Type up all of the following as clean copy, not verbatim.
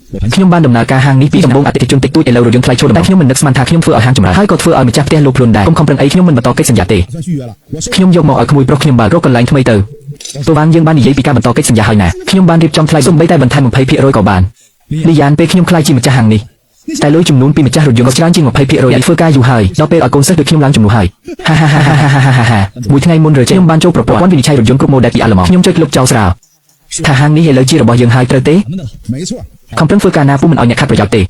ខ្ញុំបានដំណើរការហាងនេះពីដំបូងអតិថិជនតិចតួចឥឡូវរយន្តថ្លៃចូលតែខ្ញុំមិននឹកស្មានថាខ្ញុំធ្វើឲ្យហាងចម្រើនហើយក៏ធ្វើឲ្យម្ចាស់ផ្ទះលោកខ្លួនដែរកុំខំប្រឹងអីខ្ញុំមិនបន្តកិច្ចសន្យាទេខ្ញុំយកមកឲ្យក្មួយប្រុសខ្ញុំបើរកកន្លែងថ្មីទៅតើបានយើងបាននិយាយពីការបន្តកិច្ចសន្យាហើយណាខ្ញុំបានរៀបចំថ្លៃសូម្បីតែបន្ថែម 20% ក៏បានលីយ៉ានពេលខ្ញុំខ្លាចជាម្ចាស់ហាងនេះតែលុយចំនួនពីម្ចាស់រថយន្តក៏ច្រើនជាង 20% ដែលធ្វើការយូរហើយដល់ពេលឲ្យកូនសិស្សដូចខ្ញុំឡើងចំនួនហើយមួយថ្ងៃមុនរយខ្ញុំបានចូលប្រព័ន្ធវិនិច្ឆ័យរថយន្តគ្រប់ម៉ូដែលពីអាល្លឺម៉ង់ខ្ញុំចុចលុបចោលស្រាលថាហាងនេះឥឡូវជារបស់យើងហើយត្រូវទេខំប្រឹងធ្វើការណាពុំមិនឲ្យអ្នកខាត់ប្រយោជន៍ទេ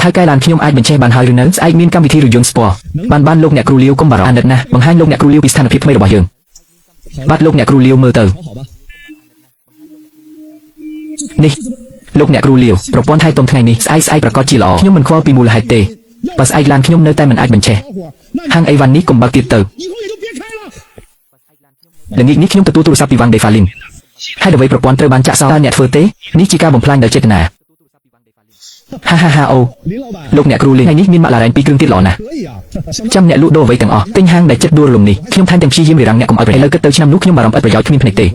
ថៅកែឡានខ្ញុំអាចបញ្ឆេះបានហើយឬនៅស្អែកមានកម្មវិធីរថយន្តស្ពណ៌បានលោកអ្នកគ្រូលាវកុំបារម្ភអាណិតណាស់បង្ហាញលោកអ្នកគ្រូលាវពីស្ថានភាពថ្មីរបស់យើងបាទលោកអ្នកគ្រូលាវមើលទៅនេះលោកអ្នកគ្រូលាវប្រព័ន្ធថែទាំថ្ងៃនេះស្អែកប្រកាសជាល្អខ្ញុំមិនខ្វល់ពីមូលហេតុទេបើស្អែកឡានខ្ញុំនៅតែមិនអាចបញ្ឆេះហាងអីវ៉ាន់នេះកុំបើកទៀតទៅល្ងាចនេះខ្ញុំទទួលទូរស័ព្ទពីវ៉ាងដេហ្វាលីនហើយអ្វីប្រព័ន្ធត្រូវបានចាក់សោតើអ្នកធ្វើទេនេះជាការបំផ្លាញដោយចេតនាអូលោកអ្នកគ្រូលេងថ្ងៃនេះមានម៉ាក់ឡារ៉ែន2គ្រឿងទៀតល្អណាស់ចាំអ្នកលក់ដូរអ្វីទាំងអស់ទិញហាងដែលចិត្តដួលរលំនេះខ្ញុំថែមទាំងព្យាយាមរារាំងអ្នកកុំឲ្យប្រហែលឥឡូវគិតទៅឆ្នាំនោះខ្ញុំបារម្ភឥតប្រយោជន៍គ្មានភ្នែកទ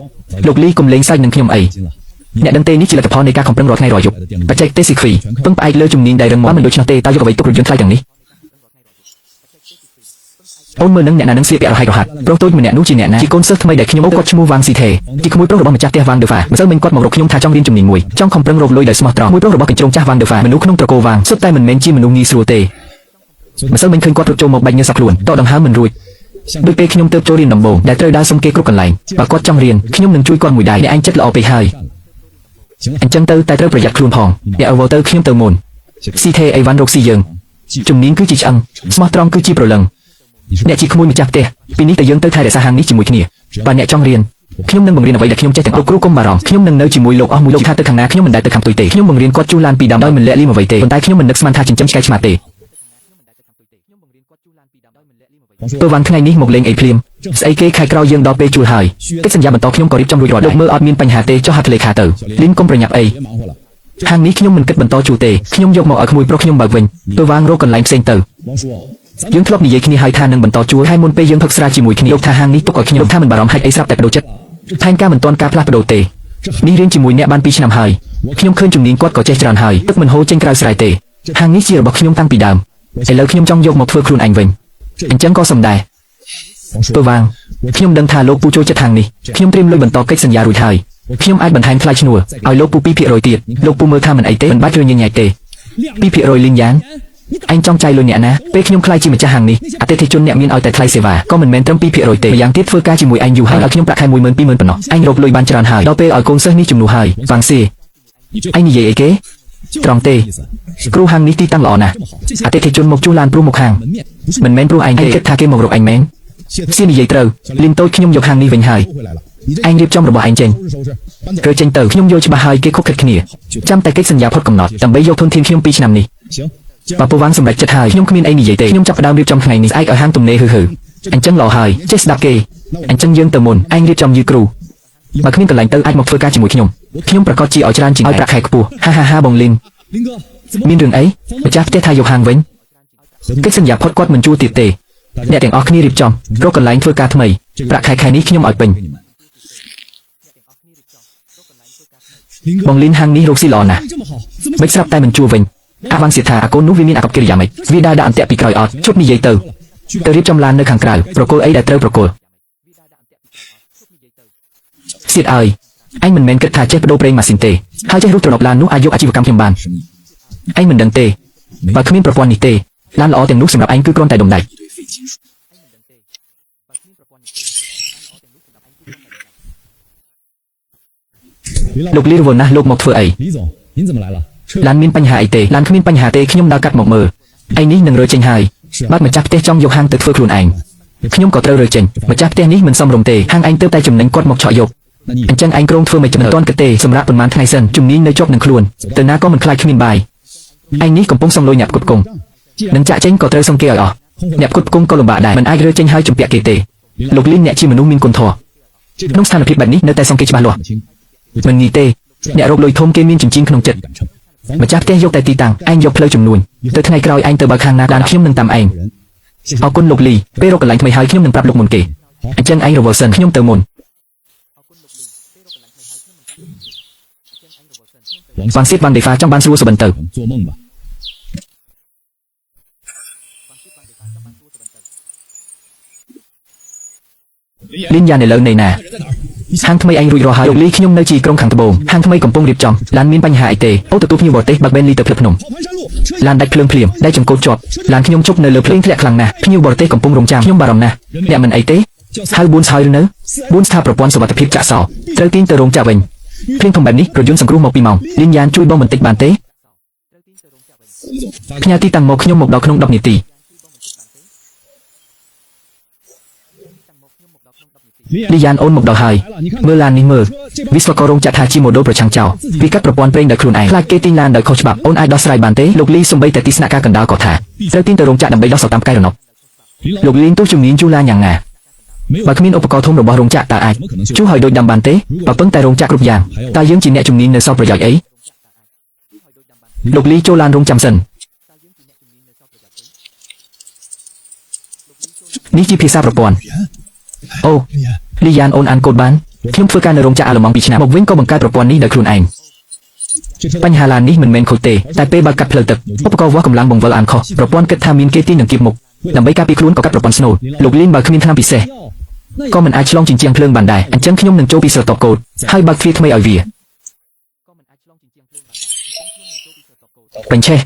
េលោកលីកុំលេងសើចនឹងខ្ញុំអីអ្នកដឹងទេនេះជាលទ្ធផលនៃការខំប្រឹងរាល់ថ្ងៃរាល់យប់បច្ចេកទេសស៊ីគ្រីពឹងផ្អែកលើជំនាញដែលរឹងមាំមិនដូច្នោះទេតើយកអ្វីទុករថយន្តថ្លៃទាំងនេះអូនមើលនឹងអ្នកណានឹងស្លៀកពាក់រហ័យរហ័សប្រុសតូចម្នាក់នោះជាអ្នកណាជាកូនសិស្សថ្មីដែលខ្ញុំគាត់ឈ្មោះវ៉ាងស៊ីថេជាក្មួយប្រុសរបស់ម្ចាស់ផ្ទះវ៉ាងដឺហ្វាម្សិលមិញគាត់មករកខ្ញុំថាចង់រៀនជំនាញមួយចង់ខំប្រឹងរកលុយដោយស្មោះត្រង់មួយប្រុសរបស់កញ្ជ្រោងចាស់វ៉ាងដឺហ្វាមនុស្សក្នុងត្រកូលវ៉ាងសុទ្ធតែមិនមែនជាមនុស្សងាយស្រួលទេម្សិលមិញឃើញគាត់រត់ចូលមកបាច់ញើសសក់ខ្លួនតដង្ហើមមិនរួចដូចពេលខ្ញុំទៅចូលរៀនដំបូងដែលត្រូវដើរសុំគេគ្រប់កន្លែងបើគាត់ចង់រៀនខ្ញុំនឹងជួយគាត់មួយដៃអ្នកឯងចិត្តល្អពេកហើយអញ្ចឹងទៅតែត្រូវប្រយ័ត្នខ្លួនផងអ្នកអវទៅខ្ញុំទៅមុនស៊ីថេអីវ៉ាន់រកស៊ីយើងជំនាញគឺជាឆ្អឹងស្មោះត្រង់គឺជាប្រលឹងអ្នកជាក្មួយម្ចាស់ផ្ទះពីនេះទៅយើងទៅថែរក្សាហាងនេះជាមួយគ្នាបើអ្នកចង់រៀនខ្ញុំនឹងបង្រៀនអ្វីដែលខ្ញុំចេះទាំងអស់គ្រូកុំបារម្ភខ្ញុំនឹងនៅជាមួយលោកអស់មួយលោកថាទៅខាងណាខ្ញុំមិនដែលទៅខាងផ្ទុយទេខ្ញុំបង្រៀនគាត់ជួសឡានពីដើមដោយមិនលាក់លៀមអ្វីទេប៉ុន្តែខ្ញុំមិននឹកស្មានថាចិញ្ចឹមឆ្កែឆ្មាទេទៅវ៉ាន់ថ្ងៃនេះមកលេងអីភ្លាមស្អីគេខែក្រោយយើងដល់ពេលជួលហើយកិច្ចសន្យាបន្តខ្ញុំក៏រៀបចំរួចរាល់លោកមើលអត់មានបញ្ហាទេចុះហាត់លេខាទៅលីនកុំប្រញាប់អីហាងនេះខ្ញុំមិនគិតបន្តជួលទេខ្ញុំយកមកឲ្យក្មួយប្រុសខ្ញុំបើកវិញទៅវ៉ាងរកកន្លែងផ្សេងទៅយើងធ្លាប់និយាយគ្នាហើយថានឹងបន្តជួលហើយមុនពេលយើងផឹកស្រាជាមួយគ្នាលោកថាហាងនេះទុកឲ្យខ្ញុំថាមិនបារម្ភហេតុអីស្រាប់តែបដូរចិត្តផែនការមិនទាន់ការផ្លាស់ប្ដូរទេនេះរៀនជាមួយអ្នកបាន2ឆ្នាំហើយខ្ញុំឃើញជំនាញគាត់ក៏ចេះច្រើនហើយទឹកមិនហូរចេញក្រៅស្រែទេហាងនេះជារបស់ខ្ញុំតាំងពីដើមឥឡូវខ្ញុំចង់យកមកធ្វើខ្លួនឯងវិញអញ្ចឹងក៏សំដែរទៅវ៉ាងខ្ញុំដឹងថាលោកពូចូលចិត្តហាងនេះខ្ញុំត្រៀមលុយបន្តកិច្ចសន្យារួចហើយខ្ញុំអាចបន្ថែមថ្លៃឈ្នួលឲ្យលោកពូ 2% ទៀតលោកពូមើលថាមិនអីទេមិនបាច់រឿងញញែកទេ 2% លីងយ៉ាងអញចង់ចាយលុយអ្នកណាពេលខ្ញុំខ្លាចជាម្ចាស់ហាងនេះអតិថិជនអ្នកមានឲ្យតែថ្លៃសេវាក៏មិនមែនត្រឹម 2% ទេម្យ៉ាងទៀតធ្វើការជាមួយអញយូរហើយឲ្យខ្ញុំប្រាក់ខែ 12000 ប៉ុណ្ណោះអញរកលុយបានច្រើនហើយដល់ពេលឲ្យកូនសិស្សនេះជំនួសហើយវ៉ាងស៊ីអញនិយាយអីគេត្រង់ទេគ្រូហាងនេះទីតាំងល្អណាស់អតិថិជនមកជួសឡានព្រោះមកហាងមិនមែនព្រោះឯងទេគិតថាគេមករកឯងមែនសៀននិយាយត្រូវលីនតូចខ្ញុំយកហាងនេះវិញហើយឯងរៀបចំរបស់ឯងចេញរើចេញទៅខ្ញុំយល់ច្បាស់ហើយគេខុសខិតគ្នាចាំតែកិច្ចសន្យាផុតកំណត់ដើម្បីយកធនធានខ្ញុំ2ឆ្នាំនេះបើពូវ៉ាងសម្រេចចិត្តហើយខ្ញុំគ្មានអីនិយាយទេខ្ញុំចាប់ផ្ដើមរៀបចំថ្ងៃនេះស្អែកឲ្យហាងទំនេរហឺអញ្ចឹងល្អហើយចេះស្ដាប់គេអញ្ចឹងយើងទៅមុនឯងរៀបចំយឺគ្រូបើគ្មានកន្លែងទៅអាចមកធ្វើការជាមួយខ្ញុំប្រកាសជាឲ្យច្រើនជាងឲ្យប្រាក់ខែខ្ពស់បងលីនមានរឿងអីម្ចាស់ផ្ទះថាយកហាងវិញកិច្ចសន្យាផុតគាត់មិនជួលទៀតទេអ្នកទាំងអស់គ្នារៀបចំរកកន្លែងធ្វើការថ្មីប្រាក់ខែនេះខ្ញុំឲ្យពេញបងលីនហាងនេះរកស៊ីល្អណាស់មិនស្រាប់តែមិនជួលវិញអាវ៉ាងសៀថាអាកូននោះវាមានអាកប្បកិរិយាម៉េចវាដើរដាក់អន្ទាក់ពីក្រោយអត់ជប់និយាយទៅរៀបចំឡាននៅខាងក្រៅប្រគល់អីដែលត្រូវប្រគល់សៀតអើយអញមិនមែនគិតថាចេះបដូរប្រេងម៉ាស៊ីនទេហើយចេះរੂត្រឡប់ឡាននោះអាចយកអាជីវកម្មខ្ញុំបានអញមិនដឹងទេបើគ្មានប្រព័ន្ធនេះទេឡានល្អទាំងនោះសម្រាប់អញគឺគ្រាន់តែដុំដែកលោកលីរវ៉ុនណាស់លោកមកធ្វើអីឡានមានបញ្ហាអីទេឡានគ្មានបញ្ហាទេខ្ញុំដើរកាត់មកមើលឯនេះនឹងរើចេញហើយបើម្ចាស់ផ្ទះចង់យកហាងទៅធ្វើខ្លួនឯងខ្ញុំក៏ត្រូវរើចេញម្ចាស់ផ្ទះនេះមិនសមរម្យទេហាងឯងទៅតែចំណេញគាត់មកឆក់យកអញ្ចឹងឯងក្រុងធ្វើមិនចំទាន់គិតទេសម្រាប់ប៉ុន្មានថ្ងៃសិនជំនាញនៅជាប់នឹងខ្លួនទៅណាក៏មិនខ្លាចគ្មានបាយឯងនេះកំពុងសំលុយអ្នកផ្គត់ផ្គង់នឹងចាក់ចេញក៏ត្រូវសុំគេឲ្យអស់អ្នកផ្គត់ផ្គង់ក៏លំបាកដែរមិនអាចរើចេញហើយជំពាក់គេទេលោកលីនអ្នកជាមនុស្សមានគុណធម៌ក្នុងស្ថានភាពបែបនេះនៅតែសុំគេច្បាស់លាស់មិនងាយទេអ្នករកលុយធំគេមានចិញ្ចៀនក្នុងចិត្តម្ចាស់ផ្ទះយកតែទីតាំងឯងយកផ្លូវចំនួនទៅថ្ងៃក្រោយឯងទៅបើខាងណាបានខ្ញុំនឹងតាមឯងអរគុណលោកលីពេលរកកន្លែងថ្មីហើយខ្ញុំនឹងប្រាប់លោកមុនគេអញ្ចឹងឯងរវល់សិនខ្ញុំទៅមុន Vàng xếp vàng để pha trong ban xua sờ bần tử. 做梦吧。Liên gia này lớn này nè. Hang thâm anh rủi ro hai. Lục Ly khi nhung nơi chỉ công khẳng tập bồn. Hang thâm cầm pung điệp tròn. Lan miên banh hại tề. Ô tự tụp như bọt tê bạc bên ly tập lập nồng. 跑盘山路，车 Lan đạch phượng phìm. Đây chấm cột chọt. Lan khi nhung chúc nơi lợp lên thẹn khẳng nè. Khi nhung bọt tê cầm pung rồng tràm. Nhung bà rồng nè. Nè mình ấy tê. Hai buôn sai nữa. Buôn saប្រព័ន្ធសុវត្ថិភាពចាក់សោត្រូវទាញទៅរោងចក្រវិញភ្លៀងធំបែបនេះរថយន្តសង្គ្រោះមកពីម៉ោងលីនយ៉ានជួយបងបន្តិចបានទេផ្ញើទីតាំងមកខ្ញុំមកដល់ក្នុង10នាទី លីយ៉ានអូនមកដល់ហើយមើលឡាននេះមើលវិស្វកររោងចក្រថាជាម៉ូដូលប្រឆាំងចោលវាកាត់ប្រព័ន្ធប្រេងដោយខ្លួនឯងខ្លាចគេទាញឡានដោយខុសច្បាប់អូនអាចដោះស្រាយបានទេលោកលីសំបីតែទីស្នាក់ការកណ្ដាលក៏ថាត្រូវទាញទៅរោងចក្រដើម្បីដោះសោតាមកាយរណបលោកលីនទោះជំនាញជួឡានយ៉ាងណាបើគ្មានឧបករណ៍ធំរបស់រោងចក្រតើអាចជួឲ្យដូចដាំបានទេបើពឹងតែរោងចក្រគ្រប់យ៉ាងតើយើងជាអ្នកជំនាញនៅសល់ប្រយោជន៍អីលោកលីចូលឡានរោងចាំសិននេះជាភាសាប្រព័ន្ធអូលីយ៉ានអូនអានកូដបានខ្ញុំធ្វើការនៅរោងចក្រអាល្លឺម៉ង់2ឆ្នាំមកវិញក៏បង្កើតប្រព័ន្ធនេះដោយខ្លួនឯងបញ្ហាឡាននេះមិនមែនខូចទេតែពេលបើកាត់ផ្លូវទឹកឧបករណ៍វាស់កម្លាំងបង្វិលអានខុសប្រព័ន្ធគិតថាមានគេទាញនឹងគៀបមុខដើម្បីការពារខ្លួនក៏កាត់ប្រព័ន្ធស្នូលលោកលីនបើគ្មានថ្នាំពិសេសក៏មិនអាចឆ្លងជញ្ជាំងភ្លើងបានដែរអញ្ចឹងខ្ញុំនឹងចូលពីស្រទាប់កូដហើយបើកទ្វារថ្មីឲ្យវាបញ្ឆេះ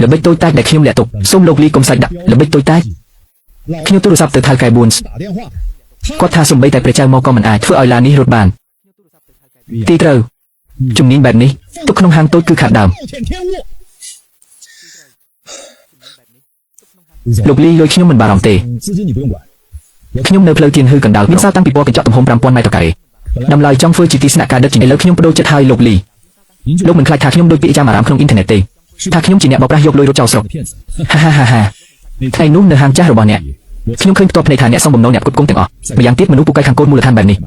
ល្បិចតូចតាចដែលខ្ញុំលាក់ទុកសូមលោកលីកុំសាច់ដាក់ល្បិចតូចតាចខ្ញុំទូរស័ព្ទទៅថៅកែបួនគាត់ថាសំបីតែព្រះចៅមកក៏មិនអាចធ្វើឲ្យឡាននេះរត់បានទីត្រូវជំនាញបែបនេះទុកក្នុងហាងតូចគឺខាត់ដើមលោកលីលុយខ្ញុំមិនបារម្ភទេខ្ញុំនៅផ្លូវទៀនហឺកណ្ដាលមានសាតាំងពីពណ៌កញ្ចក់ទំហំ 5000 ម៉ែត្រការ៉េតម្លៃចង់ធ្វើជាទីស្នាក់ការដឹកជញ្ជូនឥឡូវខ្ញុំបដូរចិត្តឲ្យលោកលីលោកមិនខ្លាចថាខ្ញុំដូចពាក្យចាំអារម្មណ៍ក្នុងអ៊ីនធឺណិតទេថាខ្ញុំជាអ្នកបោកប្រាស់យកលុយរត់ចោលស្រុកហាថ្ងៃនោះនៅហាងចាស់របស់អ្នកខ្ញុំឃើញផ្ទាល់ភ្នែកថាអ្នកសងបំណុលអ្នកផ្គត់ផ្គង់ទាំងអស់ម្យ៉ាងទៀតមនុស្សពូកែខាងកូនមូលដ្ឋានបែបនេះ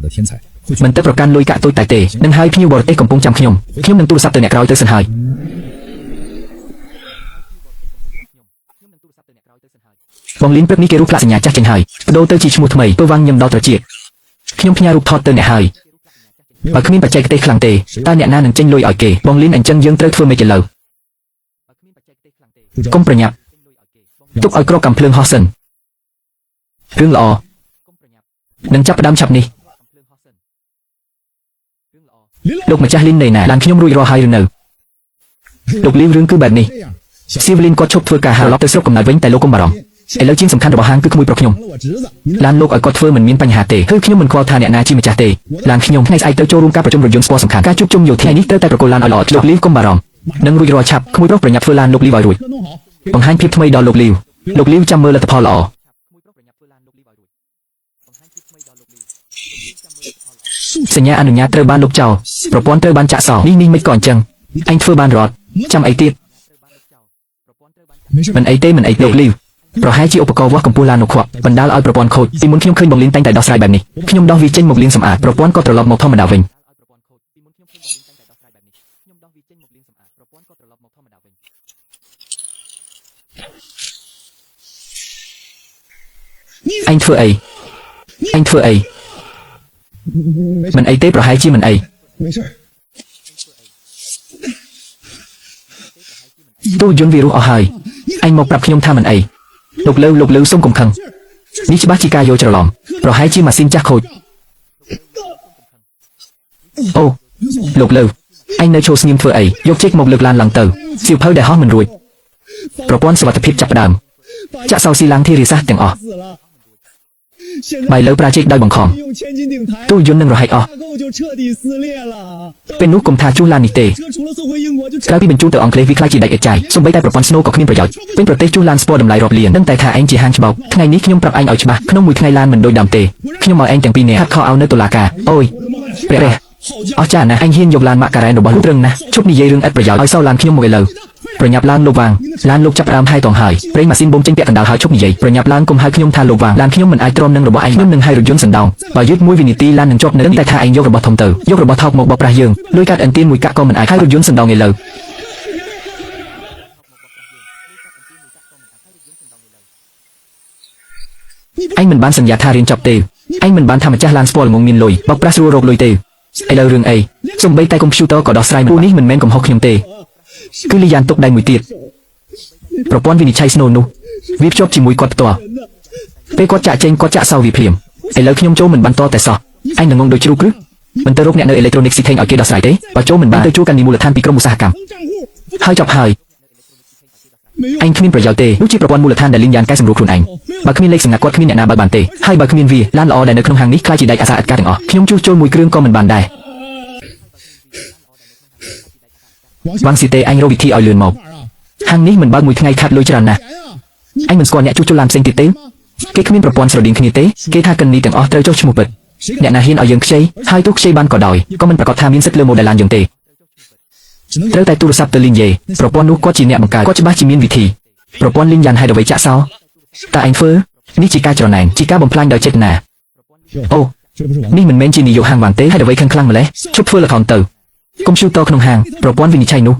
មិនទៅប្រកាន់លុយកាក់តូចតែទេនឹងហើយភ្ញៀវបរទេសកំពុងចាំខ្ញុំនឹងទូរស័ព្ទទៅអ្នកក្រោយទៅសិនហើយបងលីនព្រឹកនេះគេរូបផ្លាកសញ្ញាចាស់ចេញហើយបដូរទៅជាឈ្មោះថ្មីពើវាំងញឹមដល់ត្រចៀកខ្ញុំផ្ញើរូបថតទៅអ្នកហើយបើគ្មានបច្ចេកទេសខ្លាំងទេតើអ្នកណានឹងចេញលុយឲ្យគេបងលីនអញ្ចឹងយើងត្រូវធ្វើម៉េចឥឡូវកុំប្រញាប់ទុកឲ្យក្រកំភ្លើងហោះសិនរឿងល្អនឹងចាប់ផ្ដើមឆាប់នេះលោកម្ចាស់លីននៃណាឡានខ្ញុំរួចរាល់ហើយឬនៅលោកលីវរឿងគឺបែបនេះស៊ីវលីនគាត់ឈប់ធ្វើការហើយឡប់ទៅស្រុកកំណើតវិញតែលោកកុំបារម្ភឥឡូវជាងសំខាន់របស់ហាងគឺក្មួយប្រុសខ្ញុំឡានលោកឲ្យគាត់ធ្វើមិនមានបញ្ហាទេគឺខ្ញុំមិនខ្វល់ថាអ្នកណាជាម្ចាស់ទេឡានខ្ញុំថ្ងៃស្អែកទៅចូលរួមការប្រជុំរថយន្តស្ពណ៌សំខាន់ការជួបជុំយោធានេះត្រូវតែប្រកល់ឡានឲ្យល្អលោកលីវកុំបារម្ភនឹងរួចរាល់ឆាប់ក្មួយប្រុសប្រញាប់ធ្វើឡានលោកលីវឲ្យរួចបង្ហាញភាពថ្មីដល់លោកលីវចាំមើលលទ្ធផលល្អសញ្ញាអនុញ្ញាតត្រូវបានលុបចោលប្រព័ន្ធត្រូវបានចាក់សោនេះមិនក៏អញ្ចឹងអញធ្វើបានរត់ចាំអីទៀតមិនអីទេលោកលីវប្រហែលជាឧបករណ៍វាស់កម្ពស់ឡាននោះខ្វក់បណ្ដាលឲ្យប្រព័ន្ធខូចពីមុនខ្ញុំឃើញបងលីនតែងតែដោះស្រាយបែបនេះខ្ញុំដោះវាចេញមកលាងសម្អាតប្រព័ន្ធក៏ត្រឡប់មកធម្មតាវិញអញធ្វើអីមិនអីទេប្រហែលជាមិនអីទូយន្តវីរុសអស់ហើយអញមកប្រាប់ខ្ញុំថាមិនអីលោកលើសូមកុំខឹងនេះច្បាស់ជាការយល់ច្រឡំប្រហែលជាម៉ាស៊ីនចាស់ខូចអូលោកលើអញនៅឈរស្ងៀមធ្វើអីយកជិកមកលើកឡានឡើងទៅសៀវភៅដែលហោះមិនរួចប្រព័ន្ធសុវត្ថិភាពចាប់ផ្ដើមចាក់សោស៊ីឡាំងធារាសាស្ត្រទាំងអស់បាយលើប្រាជិកដោយបង្ខំទូយន្តនឹងរហែកអស់ពេលនោះកុំថាជួសឡាននេះទេក្រៅពីបញ្ជូនទៅអង់គ្លេសវាខ្លាចជាដាច់ឥតចាយសូម្បីតែប្រព័ន្ធស្នូក៏គ្មានប្រយោជន៍ពេលប្រទេសជួសឡានស្ពណ៌តម្លៃរាប់លានដឹងតែថាឯងជាហាងច្បោកថ្ងៃនេះខ្ញុំប្រាប់ឯងឲ្យច្បាស់ក្នុងមួយថ្ងៃឡានមិនដូចដើមទេខ្ញុំឲ្យឯងទាំងពីរនាក់ហាត់ខោឲ្យនៅតុលាការអូយព្រះអស់ចាណាស់ឯងហ៊ានយកឡានម៉ាក់ការ៉ែនរបស់លោកត្រឹងណាស់ជប់និយាយរឿងឥតប្រយោជន៍ឲ្យសោឡានខ្ញុំមកឥឡូវប្រញាប់ឡើងលោកវាងឡានលោកចាប់ផ្ដើមហាយតងហើយប្រេងម៉ាស៊ីនបូមចេញពាក់កណ្ដាលហើយឈប់និយាយប្រញាប់ឡើងកុំហៅខ្ញុំថាលោកវាងឡានខ្ញុំមិនអាចទ្រាំនឹងរបស់ឯងខ្ញុំនឹងហាយរថយន្តសណ្ដោងបើយឺត1វិនាទីឡាននឹងជាប់នៅតែថាឯងយករបស់ធំទៅយករបស់ថោកមកបោកប្រាស់យើងលុយកាត់អិនទៀនមួយកាក់ក៏មិនអាចហាយរថយន្តសណ្ដោងឥឡូវឯងមិនបានសន្យាថារៀនចប់ទេ anhមិនបានថាម្ចាស់ឡានស្ពាល់ល្ងងមានលុយបោកប្រាស់ស្រួលរកលុយទេឥឡូវរឿងអីសំបីតែកុំព្យូទ័រក៏ដោះស្រាយមិននេះមិនមែនកំហុសខ្ញុំទេគឺលីយ៉ានទុកដៃមួយទៀតប្រព័ន្ធវិនិច្ឆ័យស្នូលនោះវាភ្ជាប់ជាមួយគាត់ផ្ទាល់ពេលគាត់ចាក់ចេញគាត់ចាក់សោវាភ្លាមឥឡូវខ្ញុំចូលមិនបានតតែសោះអញនឹងងងដូចជ្រូកឬមិនទៅរកអ្នកនៅ Electronic City ឲ្យគេដោះស្រាយទេបើចូលមិនបានទៅជួបកាន់នីមូលដ្ឋានពីក្រមឧស្សាហកម្មហើយចប់ហើយអញគ្មានប្រយោជន៍ទេនោះជាប្រព័ន្ធមូលដ្ឋានដែលលីយ៉ានកែសម្រួលខ្លួនឯងបើគ្មានលេខសម្ងាត់គាត់គ្មានអ្នកណាបើបានទេហើយបើគ្មានវាឡានល្អដែលនៅក្នុងហាងនេះខ្លាចជាដាច់អាសាអត់ការទាំងអស់ខ្ញុំជួសជុលមួយគ្រឿងក៏មិនបានដែរវ៉ាន់ស៊ីតេអញរកវិធីឲ្យលឿនមកហាងនេះមិនបើកមួយថ្ងៃខាត់លុយច្រើនណាស់អញមិនស្គាល់អ្នកជួសជុលឡានផ្សេងទៀតទេគេគ្មានប្រព័ន្ធស្រដៀងគ្នាទេគេថាកិននេះទាំងអស់ត្រូវចុះឈ្មោះពិតអ្នកណាហ៊ានឲ្យយើងខ្ចីហើយទោះខ្ចីបានក៏ដោយក៏មិនប្រកាសថាមានសិទ្ធិលើម៉ូដែលឡានយើងទេត្រូវតែទូរស័ព្ទទៅលីងយេប្រព័ន្ធនោះគាត់ជាអ្នកបង្កើតគាត់ច្បាស់ជាមានវិធីប្រព័ន្ធលីងយ៉ានហេតុអ្វីចាក់សោតើអញធ្វើនេះជាការច្រណែនជាការបំផ្លាញដោយចេតនាអូនេះមិនមែនជានាយកហាងវ៉ាន់ទេហេតុអ្វីខឹងខ្លាំងម្ល៉េះជប់ធ្វើល្ខោនទៅកុំព្យូទ័រក្នុងហាងប្រព័ន្ធវិនិច្ឆ័យនោះ